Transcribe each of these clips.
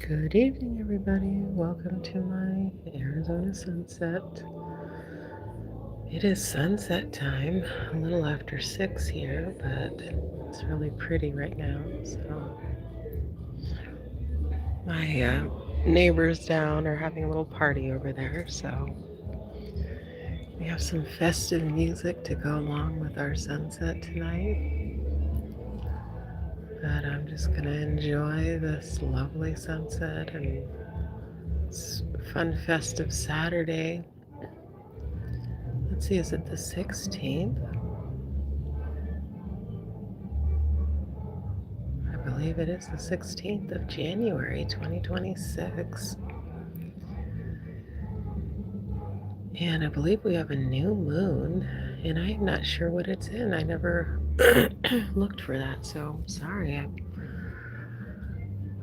Good evening, everybody. Welcome to my Arizona sunset. It is sunset time, a little after 6 here, but it's really pretty right now. So, my neighbors down are having a little party over there. So, we have some festive music to go along with our sunset tonight. But I'm just going to enjoy this lovely sunset and fun festive Saturday. Let's see, is it the 16th? I believe it is the 16th of January, 2026. And I believe we have a new moon, and I'm not sure what it's in. I never looked for that, so sorry.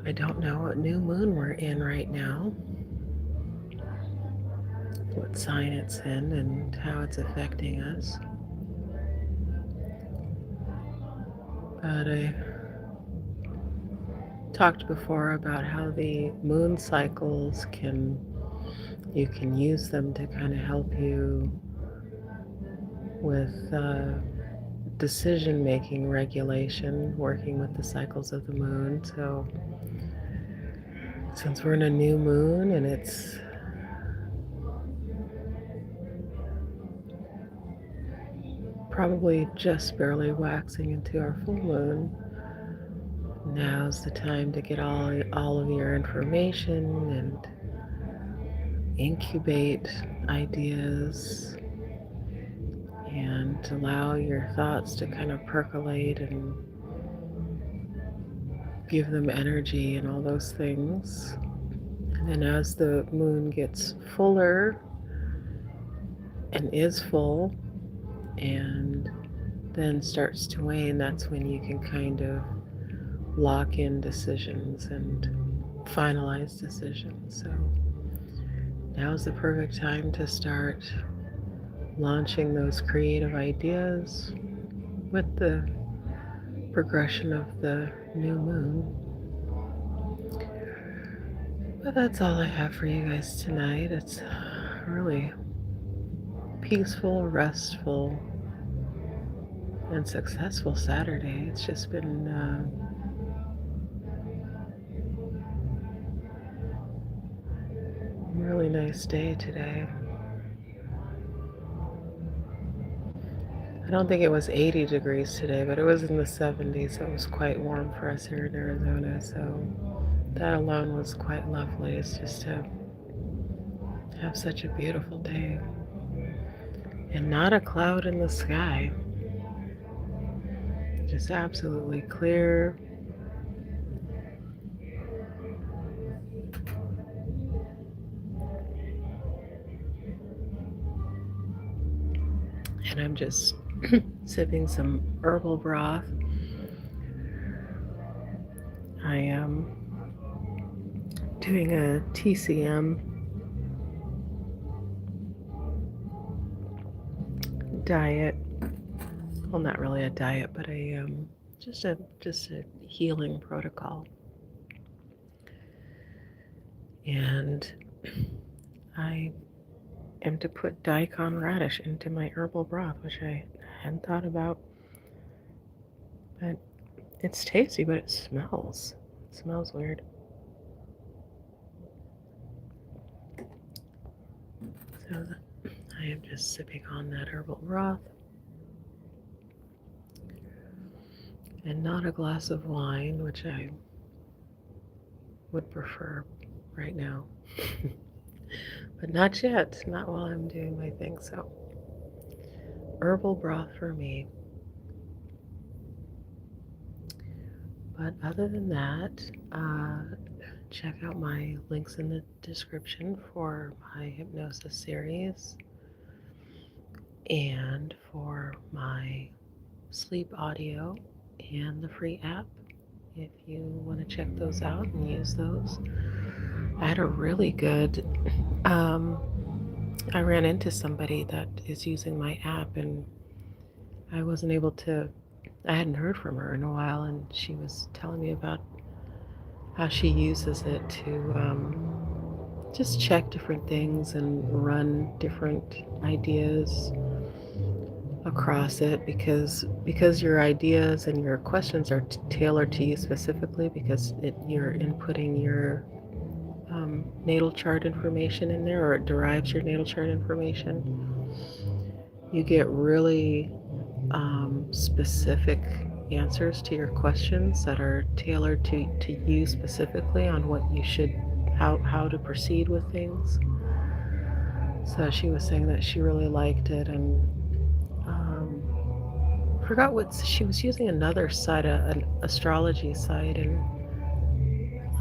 I don't know what new moon we're in right now, what sign it's in, and how it's affecting us. But I talked before about how the moon cycles you can use them to kind of help you with decision-making regulation, working with the cycles of the moon. So since we're in a new moon and it's probably just barely waxing into our full moon, now's the time to get all of your information and incubate ideas and allow your thoughts to kind of percolate and give them energy and all those things. And then as the moon gets fuller and is full and then starts to wane, that's when you can kind of lock in decisions and finalize decisions. So now's the perfect time to start launching those creative ideas with the progression of the new moon. But that's all I have for you guys tonight. It's a really peaceful, restful, and successful Saturday. It's just been a really nice day today. I don't think it was 80 degrees today, but it was in the 70s, so it was quite warm for us here in Arizona. So that alone was quite lovely. It's just to have such a beautiful day and not a cloud in the sky. Just absolutely clear. And I'm just sipping some herbal broth. I am doing a TCM diet. Well, not really a diet, but just a healing protocol. And I am to put daikon radish into my herbal broth, which I hadn't thought about. But it's tasty, but it smells. It smells weird. So I am just sipping on that herbal broth. And not a glass of wine, which I would prefer right now. But not yet, not while I'm doing my thing. So herbal broth for me. But other than that, check out my links in the description for my hypnosis series and for my sleep audio and the free app if you want to check those out and use those. I had a really good, I ran into somebody that is using my app and I wasn't able to, I hadn't heard from her in a while, and she was telling me about how she uses it to just check different things and run different ideas across it, because your ideas and your questions are tailored to you specifically, because you're inputting your natal chart information in there, or it derives your natal chart information. You get really specific answers to your questions that are tailored to you specifically on what you should, how to proceed with things. So she was saying that she really liked it, and um, forgot what she was using, another site, an astrology site, and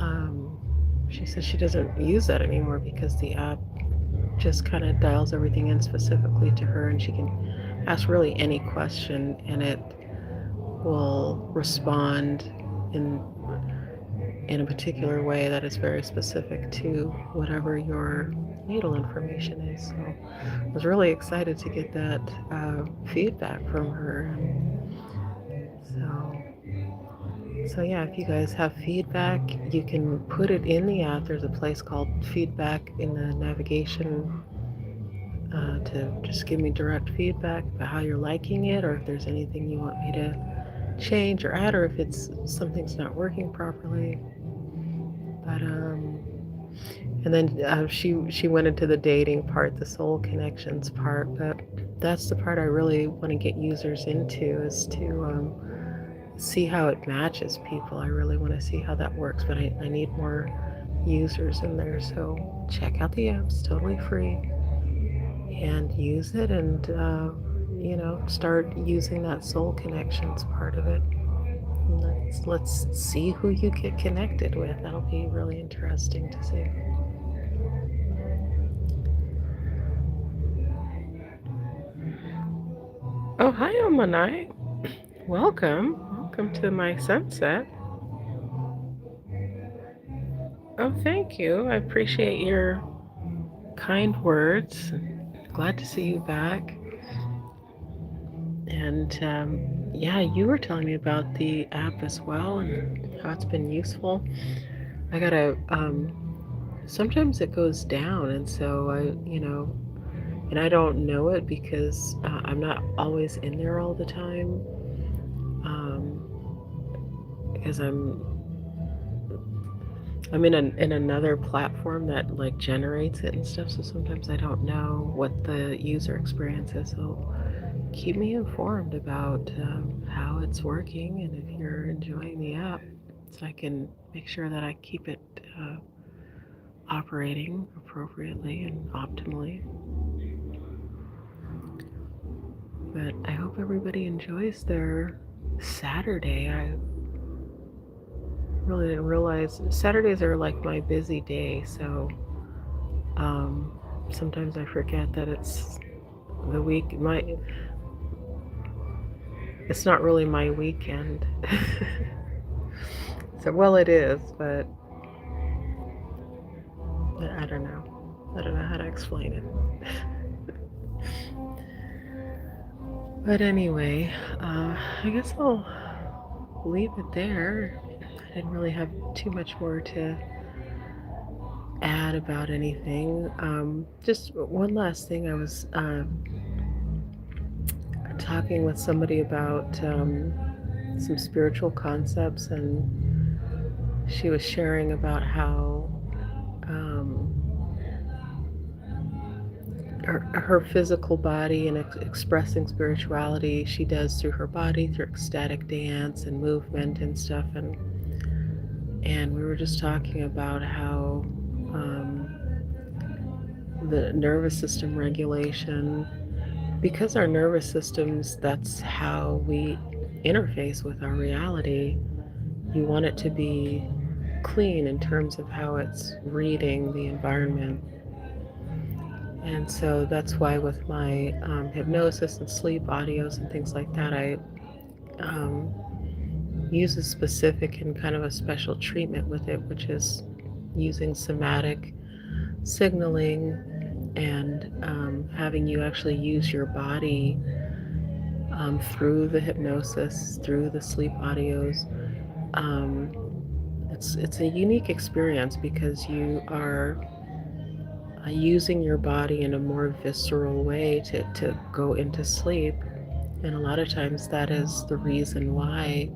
um, she says she doesn't use that anymore because the app just kind of dials everything in specifically to her, and she can ask really any question and it will respond in in a particular way that is very specific to whatever your natal information is. So I was really excited to get that feedback from her. So yeah, if you guys have feedback, you can put it in the app. There's a place called feedback in the navigation to just give me direct feedback about how you're liking it, or if there's anything you want me to change or add, or if it's something's not working properly. But and then she went into the dating part, the soul connections part. But that's the part I really want to get users into, is to see how it matches people. I really want to see how that works, but I need more users in there. So check out the app, it's totally free, and use it, and start using that soul connections part of it. Let's see who you get connected with. That'll be really interesting to see. Oh, hi, Omanai. Welcome. Welcome to my sunset. Oh, thank you. I appreciate your kind words. Glad to see you back. And yeah, you were telling me about the app as well and how it's been useful. I gotta, sometimes it goes down, and so and I don't know it because I'm not always in there all the time. Um, because I'm in another platform that like generates it and stuff, so sometimes I don't know what the user experience is. So keep me informed about how it's working and if you're enjoying the app, so I can make sure that I keep it operating appropriately and optimally. But I hope everybody enjoys their Saturday. I really didn't realize Saturdays are like my busy day, so um, sometimes I forget that it's the week. It's not really my weekend. So well, it is, but I don't know. I don't know how to explain it. But anyway, I guess I'll leave it there. I didn't really have too much more to add about anything. Just one last thing. I was talking with somebody about some spiritual concepts, and she was sharing about how um, her physical body and expressing spirituality she does through her body, through ecstatic dance and movement and stuff. And we were just talking about how the nervous system regulation, because our nervous systems, that's how we interface with our reality. You want it to be clean in terms of how it's reading the environment. And so that's why with my hypnosis and sleep audios and things like that, I um, use a specific and kind of a special treatment with it, which is using somatic signaling and having you actually use your body through the hypnosis, through the sleep audios, um, it's a unique experience because you are using your body in a more visceral way to go into sleep. And a lot of times that is the reason why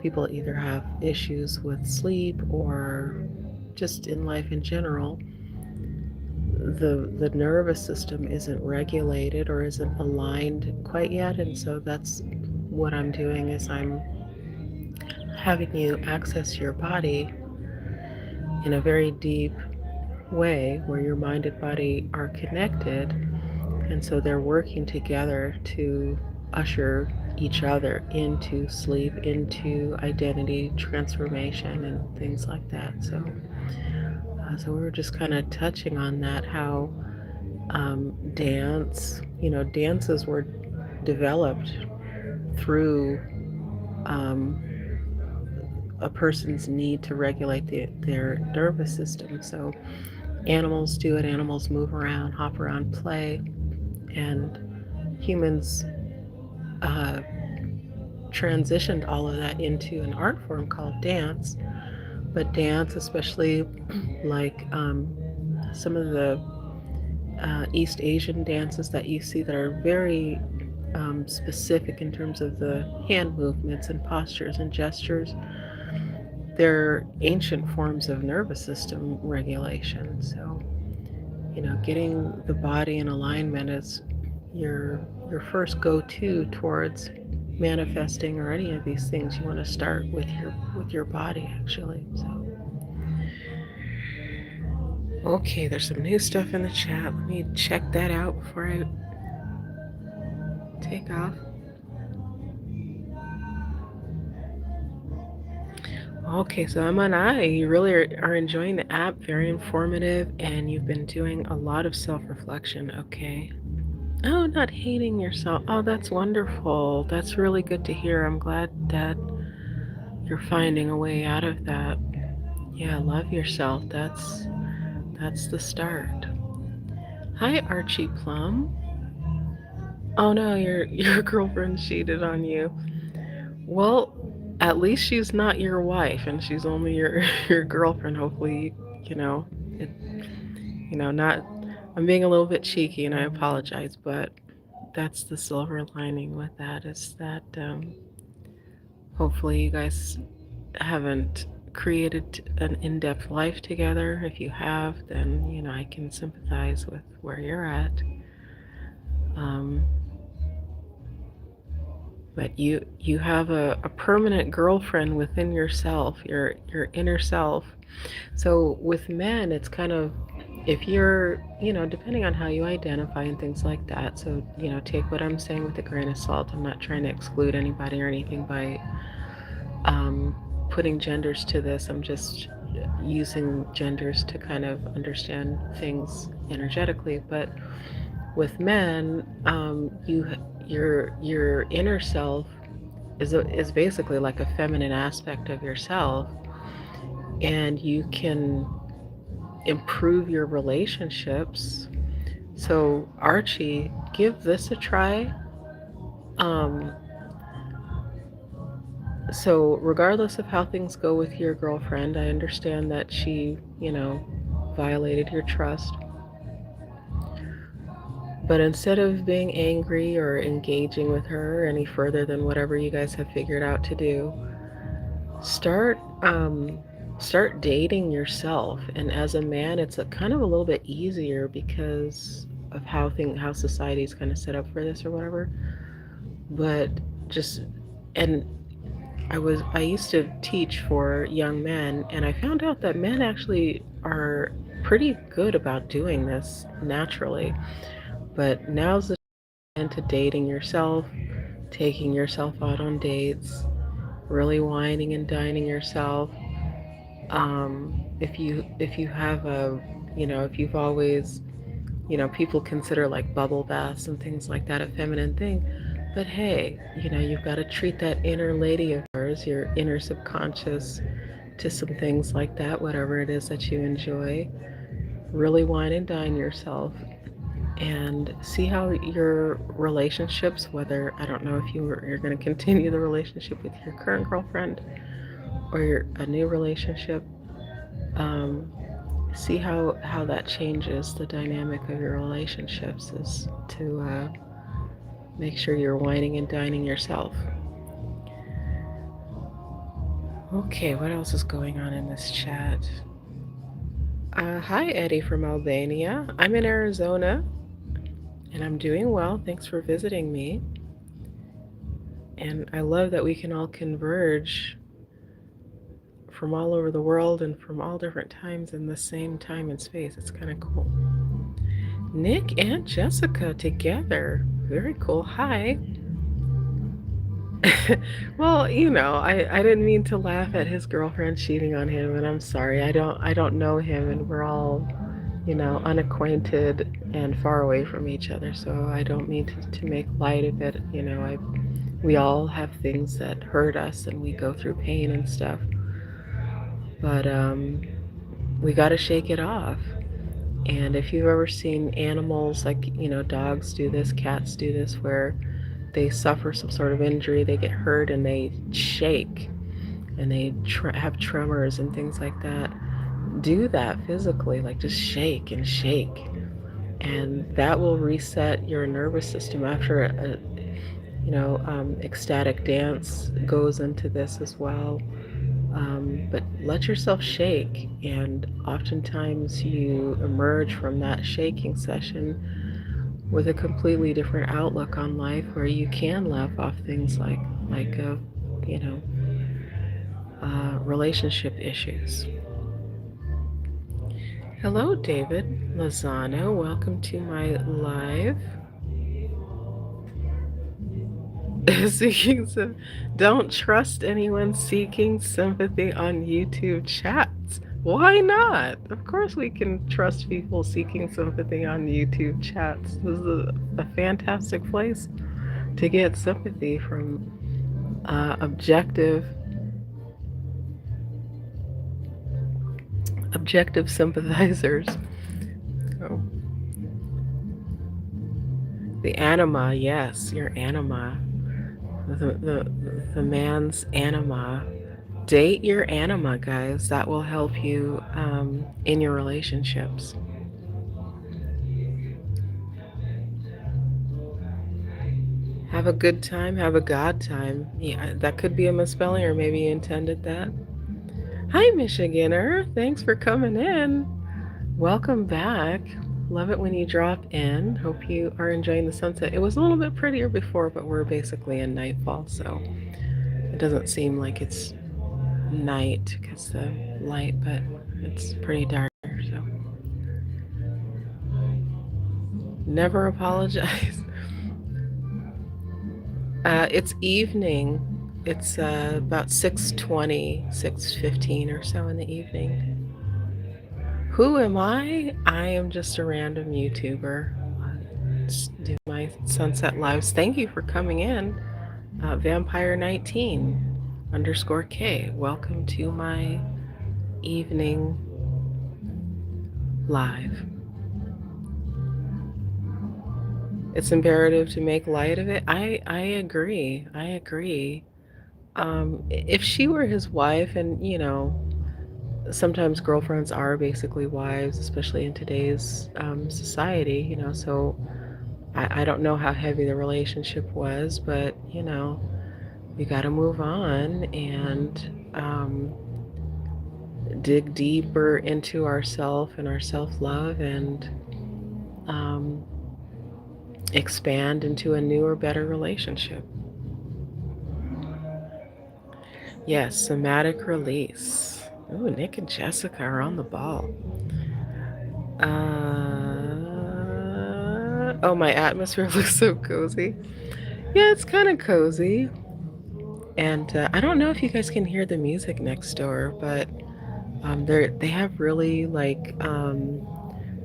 people either have issues with sleep or just in life in general. The nervous system isn't regulated or isn't aligned quite yet, and so that's what I'm doing is I'm having you access your body in a very deep way where your mind and body are connected, and so they're working together to usher each other into sleep, into identity transformation, and things like that. So we were just kind of touching on that, how dances were developed through um, a person's need to regulate their nervous system. So animals do it, animals move around, hop around, play, and humans uh, transitioned all of that into an art form called dance. But dance, especially like some of the East Asian dances that you see that are very specific in terms of the hand movements and postures and gestures, they're ancient forms of nervous system regulation. So, getting the body in alignment is your first go-to towards manifesting or any of these things. You want to start with your body actually. So, okay, there's some new stuff in the chat. Let me check that out before I take off. Okay, so Emma and I, you really are enjoying the app, very informative, and you've been doing a lot of self-reflection. Okay. Oh, not hating yourself. Oh, that's wonderful. That's really good to hear. I'm glad that you're finding a way out of that. Yeah, love yourself. That's the start. Hi, Archie Plum. Oh no, your girlfriend cheated on you. Well, at least she's not your wife and she's only your your girlfriend. Hopefully, you know, it, not I'm being a little bit cheeky and I apologize, but that's the silver lining with that is that hopefully you guys haven't created an in-depth life together. If you have, then I can sympathize with where you're at. Um, but you have a permanent girlfriend within yourself, your inner self. So with men, it's kind of, if you're, depending on how you identify and things like that. So take what I'm saying with a grain of salt. I'm not trying to exclude anybody or anything by putting genders to this. I'm just using genders to kind of understand things energetically. But with men, your inner self is basically like a feminine aspect of yourself, and you can improve your relationships. So Archie, give this a try. Um, so regardless of how things go with your girlfriend, I understand that she, violated your trust. But instead of being angry or engaging with her any further than whatever you guys have figured out to do, start start dating yourself. And as a man, it's a kind of a little bit easier because of how society's kind of set up for this or whatever. But just and I used to teach for young men, and I found out that men actually are pretty good about doing this naturally. But now's the time to dating yourself, taking yourself out on dates, really wining and dining yourself. If you have if you've always, people consider like bubble baths and things like that a feminine thing, but hey, you've got to treat that inner lady of yours, your inner subconscious, to some things like that, whatever it is that you enjoy. Really wine and dine yourself and see how your relationships, whether, I don't know if you're going to continue the relationship with your current girlfriend or a new relationship, um, see how that changes the dynamic of your relationships, is to make sure you're wining and dining yourself. Okay, what else is going on in this chat? Hi, Eddie from Albania. I'm in Arizona and I'm doing well. Thanks for visiting me. And I love that we can all converge from all over the world and from all different times in the same time and space. It's kind of cool. Nick and Jessica together. Very cool. Hi. Well, I didn't mean to laugh at his girlfriend cheating on him, and I'm sorry. I don't know him, and we're all, unacquainted and far away from each other, so I don't mean to make light of it. We all have things that hurt us and we go through pain and stuff. But we got to shake it off. And if you've ever seen animals, like, dogs do this, cats do this, where they suffer some sort of injury, they get hurt, and they shake and they have tremors and things like that. Do that physically, like just shake and shake. And that will reset your nervous system after ecstatic dance goes into this as well. But let yourself shake, and oftentimes you emerge from that shaking session with a completely different outlook on life, where you can laugh off things like you know relationship issues. Hello, David Lozano. Welcome to my live. Don't trust anyone seeking sympathy on YouTube chats. Why not? Of course we can trust people seeking sympathy on YouTube chats. This is a fantastic place to get sympathy from objective sympathizers. Oh. The anima, yes, your anima. The man's anima. Date your anima, guys. That will help you in your relationships. Have a good time, have a God time. Yeah, that could be a misspelling, or maybe you intended that. Hi, Michiganer. Thanks for coming in. Welcome back. Love it when you drop in. Hope you are enjoying the sunset. It was a little bit prettier before, but we're basically in nightfall, so it doesn't seem like it's night because the light, but it's pretty dark here, so never apologize. It's evening. It's about 6:20, 6:15 or so in the evening. Who am I? I am just a random YouTuber. Just do my sunset lives. Thank you for coming in. Vampire19 underscore K. Welcome to my evening live. It's imperative to make light of it. I agree. I agree. If she were his wife, and sometimes girlfriends are basically wives, especially in today's society, so I don't know how heavy the relationship was, but we got to move on and dig deeper into ourself and our self-love, and expand into a newer, better relationship. Yes, somatic release. Ooh, Nick and Jessica are on the ball. Oh, my atmosphere looks so cozy. Yeah, it's kind of cozy. And I don't know if you guys can hear the music next door, but they have really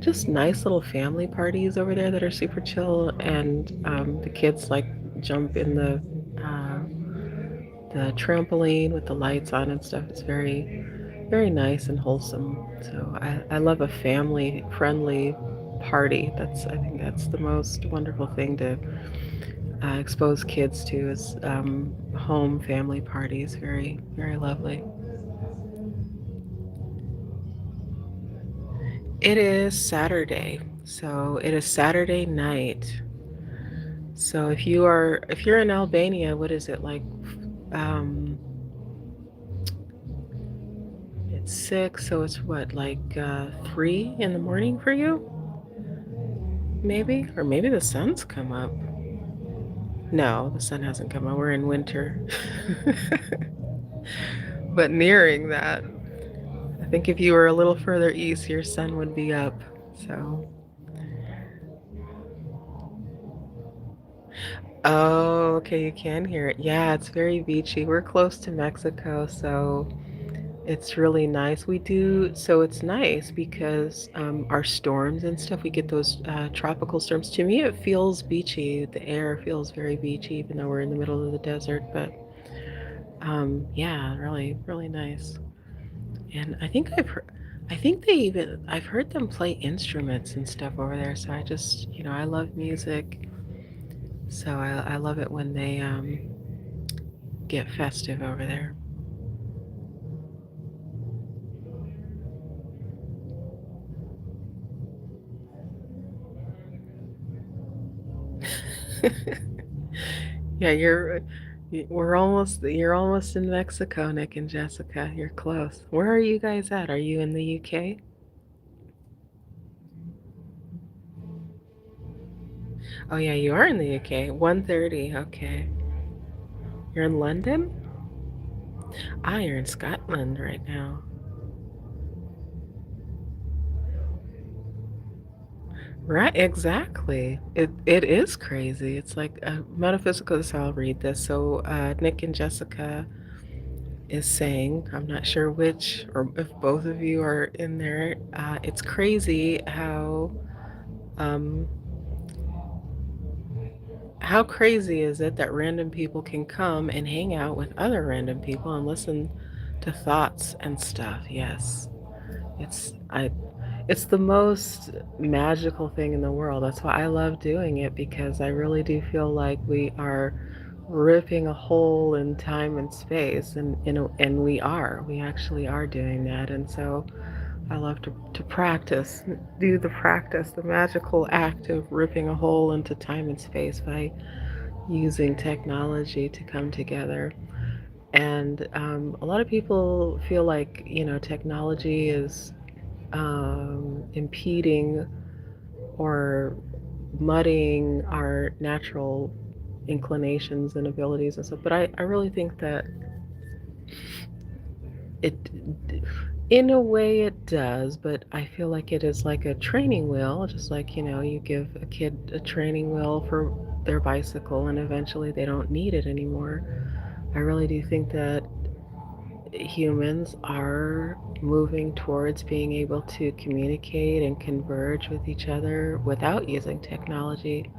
just nice little family parties over there that are super chill, and the kids jump in the trampoline with the lights on and stuff. It's very, very nice and wholesome. So I love a family friendly party. I think that's the most wonderful thing to expose kids to, is home family parties. Very, very lovely. It is Saturday. So it is Saturday night. So if you're in Albania, what is it like? Um, it's 6, so it's what, like 3 in the morning for you? Maybe? Or maybe the sun's come up. No, the sun hasn't come up. We're in winter. But nearing that. I think if you were a little further east, your sun would be up. So, oh, okay, you can hear it. Yeah, it's very beachy. We're close to Mexico, so it's really nice. So it's nice because our storms and stuff, we get those tropical storms. To me, it feels beachy. The air feels very beachy, even though we're in the middle of the desert. But yeah, really, really nice. And I think I've heard them play instruments and stuff over there. So I just, I love music. So I love it when they get festive over there. Yeah, you're almost in Mexico, Nick and Jessica. You're close. Where are you guys at? Are you in the UK? Oh yeah, you are in the UK. 1:30. Okay. You're in London? Ah, you're in Scotland right now. Right, exactly. It is crazy. It's like metaphysical. So I'll read this. So Nick and Jessica is saying, I'm not sure which or if both of you are in there. It's crazy um, how crazy is it that random people can come and hang out with other random people and listen to thoughts and stuff? Yes, it's I it's the most magical thing in the world. That's why I love doing it because I really do feel like we are ripping a hole in time and space, and we actually are doing that. And so I love to practice, do the practice, the magical act of ripping a hole into time and space by using technology to come together. And a lot of people feel like, technology is impeding or muddying our natural inclinations and abilities and stuff. But I really think that it, in a way, it does, but I feel like it is like a training wheel, just like, you give a kid a training wheel for their bicycle and eventually they don't need it anymore. I really do think that humans are moving towards being able to communicate and converge with each other without using technology.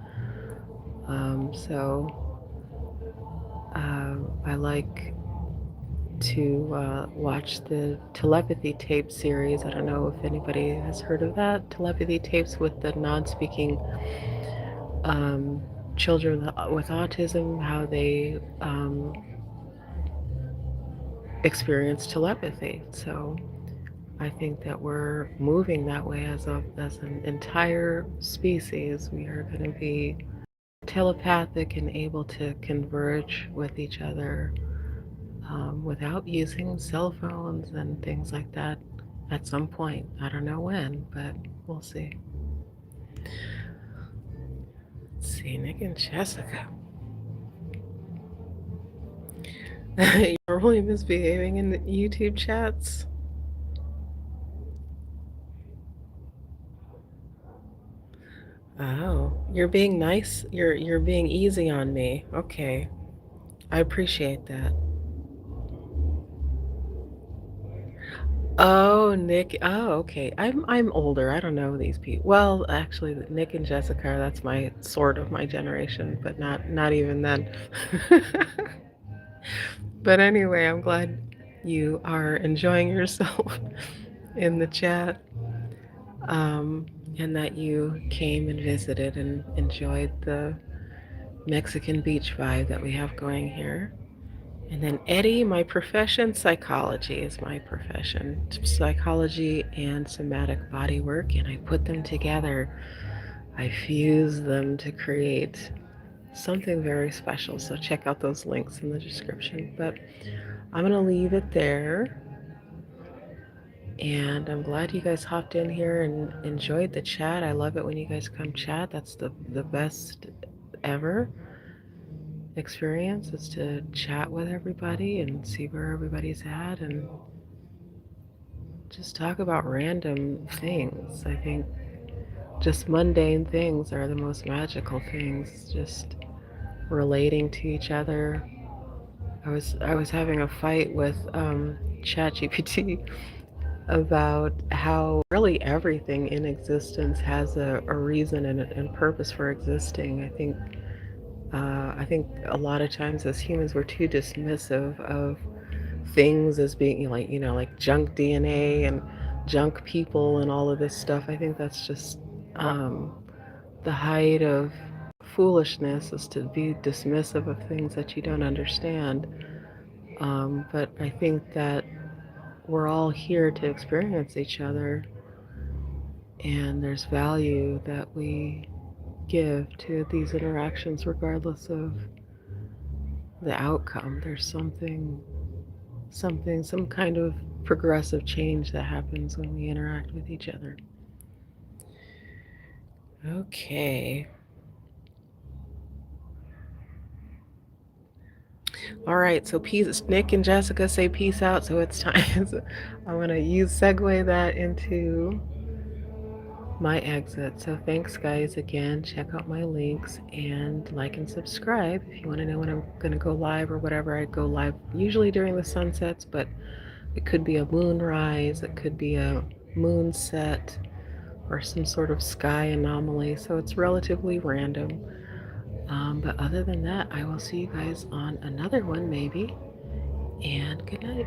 I like to watch the telepathy tape series. I don't know if anybody has heard of that. Telepathy tapes with the non speaking um, children with autism, how they experience telepathy. So I think that we're moving that way as an entire species. We are going to be telepathic and able to converge with each other without using cell phones and things like that at some point. I don't know when, but we'll see. Let's see, Nick and Jessica. You're really misbehaving in the YouTube chats. Oh, you're being nice. You're being easy on me. Okay. I appreciate that. Oh, Nick. Oh, okay. I'm older. I don't know these people. Well, actually, Nick and Jessica, that's my sort of my generation, but not even then. But anyway, I'm glad you are enjoying yourself in the chat, um, and that you came and visited and enjoyed the Mexican beach vibe that we have going here. And then Eddie, my profession, psychology is my profession. Psychology and somatic body work, and I put them together. I fuse them to create something very special. So check out those links in the description. But I'm going to leave it there. And I'm glad you guys hopped in here and enjoyed the chat. I love it when you guys come chat. That's the best ever experience, is to chat with everybody and see where everybody's at and just talk about random things. I think just mundane things are the most magical things. Just relating to each other. I was having a fight with ChatGPT about how really everything in existence has a reason and purpose for existing. I think a lot of times as humans we're too dismissive of things as being like, like junk DNA and junk people and all of this stuff. I think that's just um, the height of foolishness, is to be dismissive of things that you don't understand. But I think that we're all here to experience each other, and there's value that we give to these interactions regardless of the outcome. There's some kind of progressive change that happens when we interact with each other. Okay. All right, so peace. Nick and Jessica say peace out, so it's time. So I'm going to segue that into my exit. So thanks, guys, again. Check out my links and like and subscribe if you want to know when I'm going to go live or whatever. I go live usually during the sunsets, but it could be a moonrise, it could be a moonset, or some sort of sky anomaly. So it's relatively random. But other than that, I will see you guys on another one maybe. And good night.